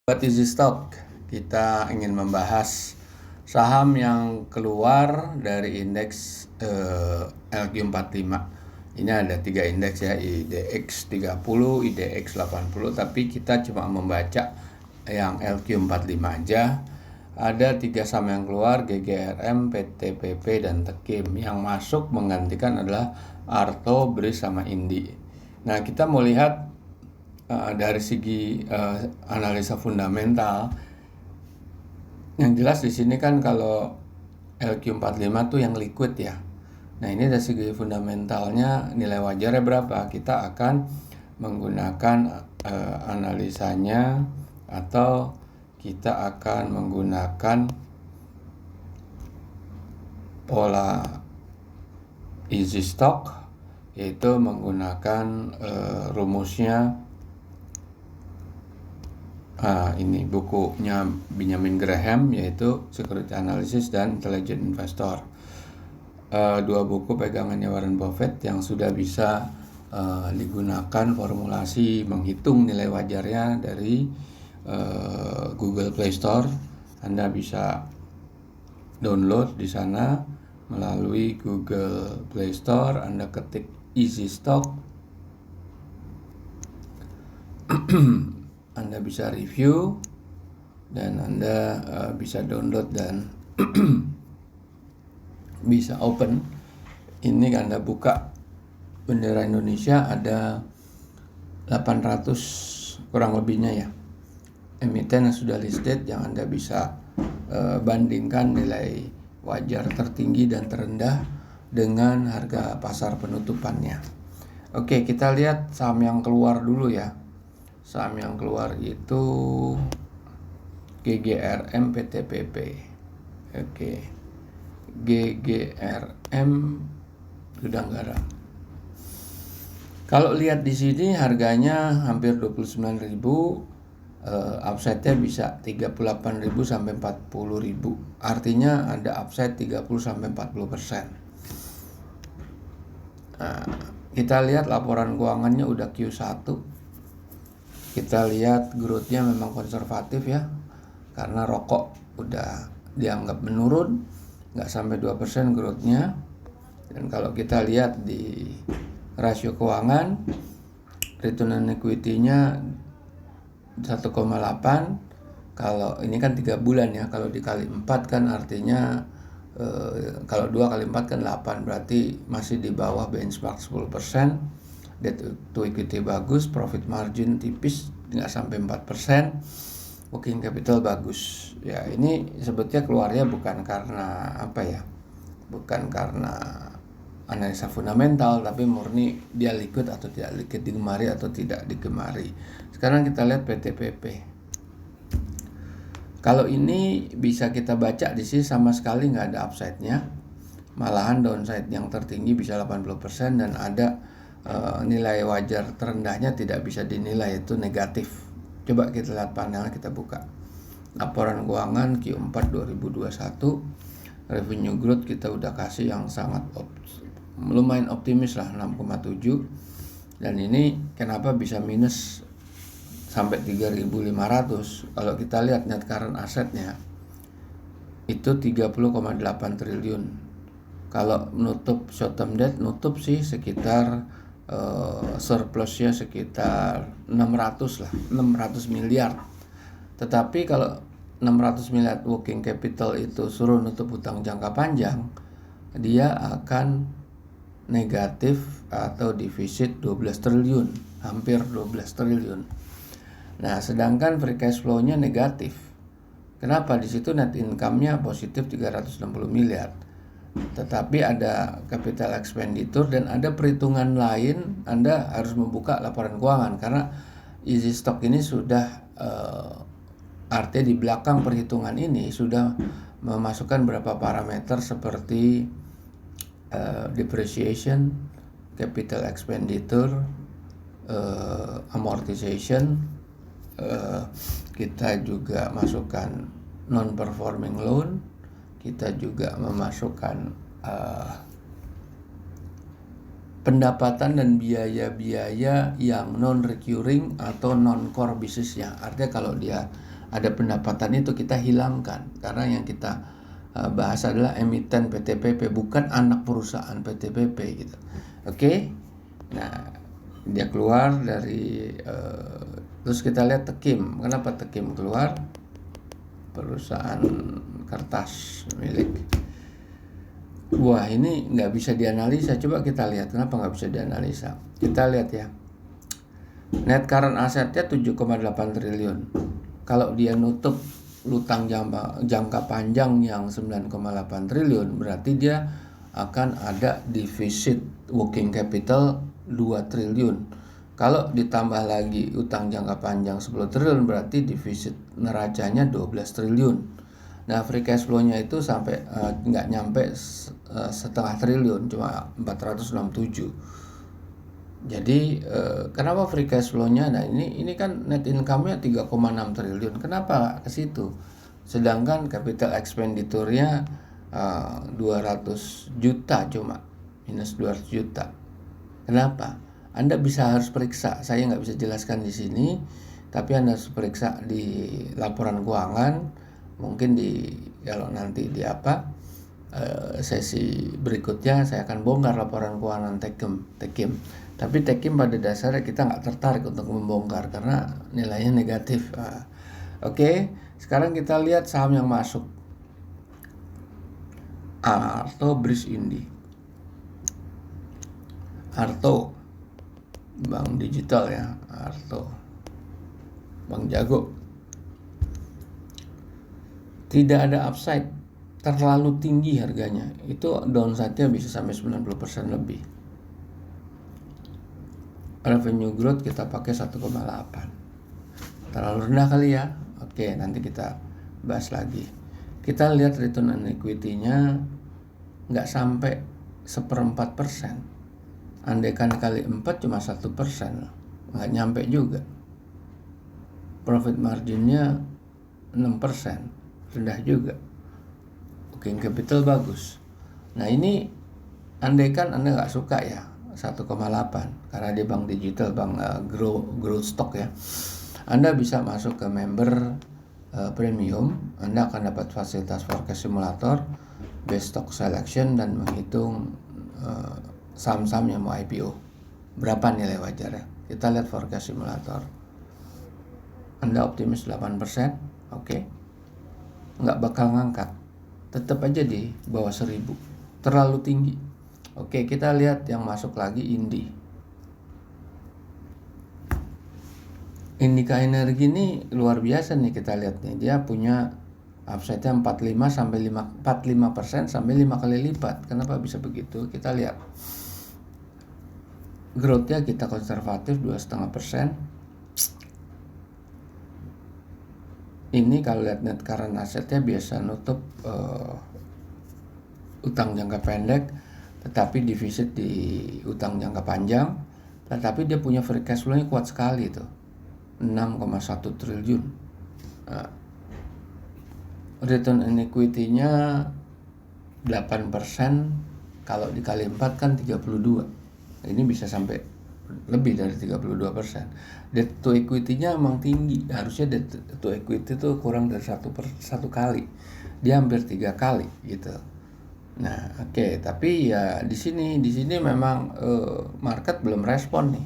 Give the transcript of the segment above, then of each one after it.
Buat easy stock, kita ingin membahas saham yang keluar dari indeks LQ45. Ini ada 3 indeks ya, IDX 30, IDX 80, tapi kita cuma membaca yang LQ45 aja. Ada 3 saham yang keluar, GGRM, PTPP, dan Tekim. Yang masuk menggantikan adalah Arto, BRIS, sama Indi. Nah, kita mau lihat dari segi analisa fundamental. Yang jelas di sini kan kalau LQ45 tuh yang liquid ya. Nah, ini dari segi fundamentalnya nilai wajarnya berapa? Kita akan menggunakan analisanya, atau kita akan menggunakan pola easy stock, yaitu menggunakan rumusnya. Ini bukunya Benjamin Graham, yaitu Security Analysis dan Intelligent Investor. 2 buku pegangannya Warren Buffett yang sudah bisa digunakan formulasi menghitung nilai wajarnya dari Google Play Store. Anda bisa download di sana melalui Google Play Store. Anda ketik easy stock, Anda bisa review dan Anda bisa download dan bisa open. Ini Anda buka bendera Indonesia, ada 800 kurang lebihnya ya emiten yang sudah listed, yang Anda bisa bandingkan nilai wajar tertinggi dan terendah dengan harga pasar penutupannya. Oke, kita lihat saham yang keluar dulu ya. Saham yang keluar itu GGRM, PTPP. Oke, GGRM sudah garam. Kalau lihat di sini harganya hampir 29.000, upside-nya bisa 38.000 sampai 40.000. Artinya ada upside 30 sampai 40%. Nah, kita lihat laporan keuangannya udah Q1. Kita lihat growth-nya memang konservatif ya, karena rokok udah dianggap menurun, nggak sampai 2% growth-nya. Dan kalau kita lihat di rasio keuangan, return on equity-nya 1,8. Kalau ini kan 3 bulan ya, kalau dikali 4 kan artinya kalau 2 kali 4 kan 8, berarti masih di bawah benchmark 10%. Debt to equity bagus, profit margin tipis nggak sampai 4%, working capital bagus. Ya, ini sebetulnya keluarnya bukan karena apa ya, bukan karena analisa fundamental, tapi murni dia liquid atau tidak liquid, digemari atau tidak digemari. Sekarang kita lihat PTPP. Kalau ini bisa kita baca di sini sama sekali nggak ada upside-nya, malahan downside yang tertinggi bisa 80%, dan ada nilai wajar terendahnya tidak bisa dinilai, itu negatif. Coba kita lihat panel, kita buka laporan keuangan Q4 2021, revenue growth kita udah kasih yang sangat lumayan optimis lah, 6,7, dan ini kenapa bisa minus sampai 3.500. Kalau kita lihat net current assetnya itu 30,8 triliun. Kalau nutup short term debt, nutup sih sekitar surplusnya sekitar 600 miliar. Tetapi kalau 600 miliar working capital itu suruh nutup hutang jangka panjang, dia akan negatif atau defisit 12 triliun, hampir 12 triliun. Nah, sedangkan free cash flow-nya negatif. Kenapa? Di situ net income-nya positif 360 miliar. Tetapi ada capital expenditure dan ada perhitungan lain. Anda harus membuka laporan keuangan karena easy stock ini sudah artinya di belakang perhitungan ini sudah memasukkan beberapa parameter seperti depreciation, capital expenditure, amortization. Kita juga masukkan non-performing loan. Kita juga memasukkan pendapatan dan biaya-biaya yang non-recurring atau non-core bisnisnya. Artinya kalau dia ada pendapatan itu kita hilangkan, karena yang kita bahas adalah emiten PTPP, bukan anak perusahaan PTPP gitu. Oke. Nah, dia keluar dari terus kita lihat Tekim. Kenapa Tekim keluar? Perusahaan kertas milik. Wah, ini nggak bisa dianalisa. Coba kita lihat kenapa nggak bisa dianalisa. Kita lihat ya. Net current asetnya 7,8 triliun. Kalau dia nutup utang jangka panjang yang 9,8 triliun, berarti dia akan ada defisit working capital 2 triliun. Kalau ditambah lagi utang jangka panjang 10 triliun, berarti defisit neracanya 12 triliun. Nah, free cash flow-nya itu sampai nggak nyampe setengah triliun, cuma 467. Jadi kenapa free cash flow-nya? Nah, ini kan net income-nya 3,6 triliun. Kenapa ke situ? Sedangkan capital expenditure-nya 200 juta cuma, minus 200 juta. Kenapa? Anda harus periksa. Saya nggak bisa jelaskan di sini, tapi Anda harus periksa di laporan keuangan. Mungkin kalau nanti di sesi berikutnya saya akan bongkar laporan keuangan Tekim. Tapi Tekim pada dasarnya kita nggak tertarik untuk membongkar karena nilainya negatif. Oke, sekarang kita lihat saham yang masuk. Arto Bridge Indi. Arto, bank digital ya, Arto, bank jago. Tidak ada upside, terlalu tinggi harganya. Itu downside-nya bisa sampai 90% lebih. Revenue growth kita pakai 1,8. Terlalu rendah kali ya. Oke, nanti kita bahas lagi. Kita lihat return on equity-nya nggak sampai 1/4%. Andaikan kali 4 cuma 1%, nggak nyampe juga. Profit marginnya 6%, rendah juga. Working capital bagus. Nah, ini andaikan Anda nggak suka ya 1,8 karena dia bank digital, bank growth stock ya. Anda bisa masuk ke member premium. Anda akan dapat fasilitas forecast simulator, best stock selection, dan menghitung saham-saham yang mau IPO. Berapa nilai wajarnya? Kita lihat forecast simulator. Anda optimis 8%, oke. Nggak bakal ngangkat. Tetap aja di bawah 1000. Terlalu tinggi. Oke, kita lihat yang masuk lagi Indi. Indika Energi ini luar biasa nih kita lihat nih. Dia punya upside-nya 45% sampai 5 kali lipat. Kenapa bisa begitu? Kita lihat. Growth-nya kita konservatif 2,5%. Ini kalau lihat net current asset-nya biasa nutup utang jangka pendek, tetapi defisit di utang jangka panjang. Tetapi dia punya free cash flow-nya kuat sekali tuh, 6,1 triliun. Return on equity-nya 8%, kalau dikali 4 kan 32. Ini bisa sampai lebih dari 32%. Debt to equity-nya emang tinggi. Harusnya debt to equity itu kurang dari 1 kali. Dia hampir 3 kali gitu. Nah, oke, tapi ya di sini memang market belum respon nih.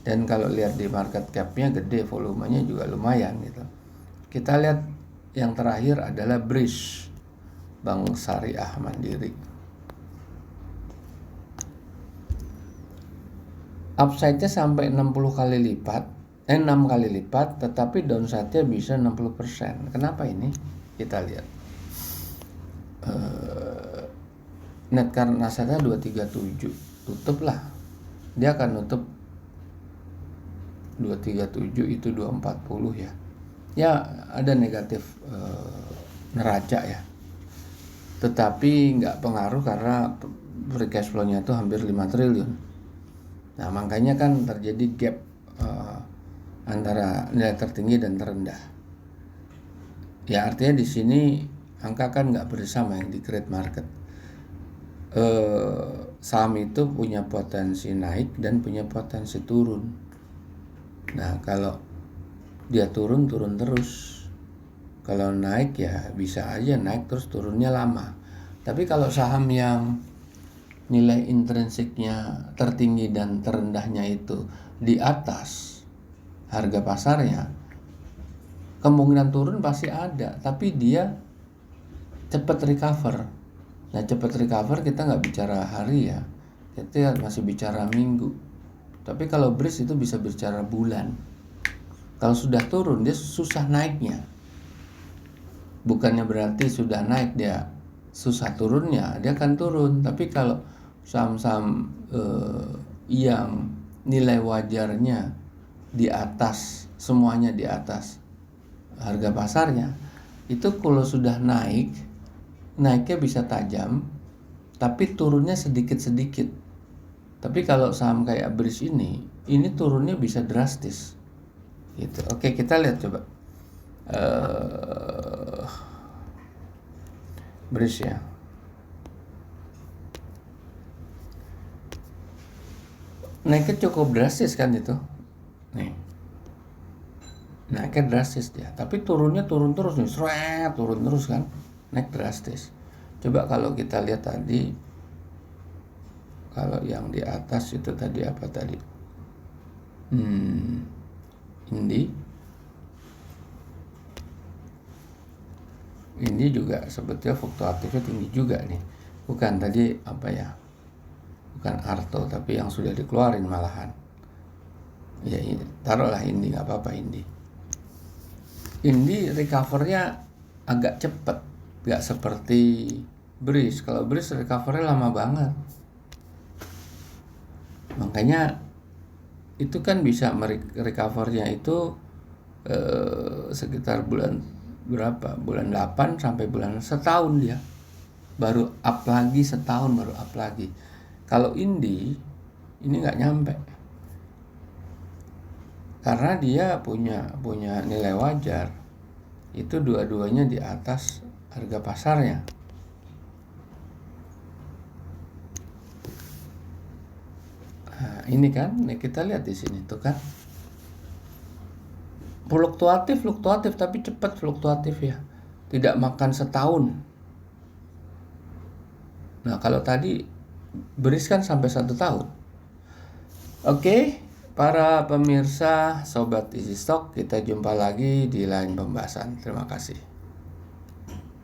Dan kalau lihat di market cap-nya gede, volumenya juga lumayan gitu. Kita lihat yang terakhir adalah Bridge, Bank Syariah Mandiri. Upside-nya sampai 6 kali lipat, tetapi downside-nya bisa 60%. Kenapa ini? Kita lihat. Net current asset-nya 237. Tutuplah. Dia akan nutup 237 itu 240 ya. Ya, ada negatif neraca ya. Tetapi nggak pengaruh karena free cash flow-nya itu hampir 5 triliun. Nah, makanya kan terjadi gap antara nilai tertinggi dan terendah. Ya, artinya di sini angka kan nggak bersama yang di create market. Saham itu punya potensi naik dan punya potensi turun. Nah, kalau dia turun terus. Kalau naik ya bisa aja naik terus turunnya lama. Tapi kalau saham yang nilai intrinsiknya tertinggi dan terendahnya itu di atas harga pasarnya, kemungkinan turun pasti ada, tapi dia cepat recover. Nah, cepat recover kita nggak bicara hari ya, kita masih bicara minggu. Tapi kalau BRIS itu bisa bicara bulan. Kalau sudah turun dia susah naiknya. Bukannya berarti sudah naik dia susah turunnya, dia akan turun. Tapi kalau saham-saham yang nilai wajarnya di atas, semuanya di atas harga pasarnya, itu kalau sudah naiknya bisa tajam, tapi turunnya sedikit-sedikit. Tapi kalau saham kayak BRIS ini turunnya bisa drastis gitu. Oke, kita lihat coba BRIS ya. Naiknya cukup drastis kan itu. Nih. Naiknya drastis dia, tapi turunnya turun terus nih, turun terus kan. Naik drastis. Coba kalau kita lihat tadi, kalau yang di atas itu tadi apa tadi? Ini juga sebetulnya fluktuatifnya tinggi juga nih. Bukan tadi apa ya? Bukan Arto, tapi yang sudah dikeluarin malahan. Ya taruhlah Indi, nggak apa-apa Indi. Indi recovernya agak cepat, nggak seperti BRIS. Kalau BRIS recovernya lama banget. Makanya itu kan bisa recovernya itu sekitar bulan berapa? Bulan 8 sampai bulan setahun dia. Baru up lagi setahun, baru up lagi. Kalau Indi ini nggak nyampe. Karena dia punya nilai wajar. Itu dua-duanya di atas harga pasarnya. Nah, ini kan, nih kita lihat di sini tuh kan. Fluktuatif tapi cepat fluktuatif ya. Tidak makan setahun. Nah, kalau tadi BRIS kan sampai 1 tahun. Oke, para pemirsa Sobat Easy Stock, kita jumpa lagi di lain pembahasan. Terima kasih.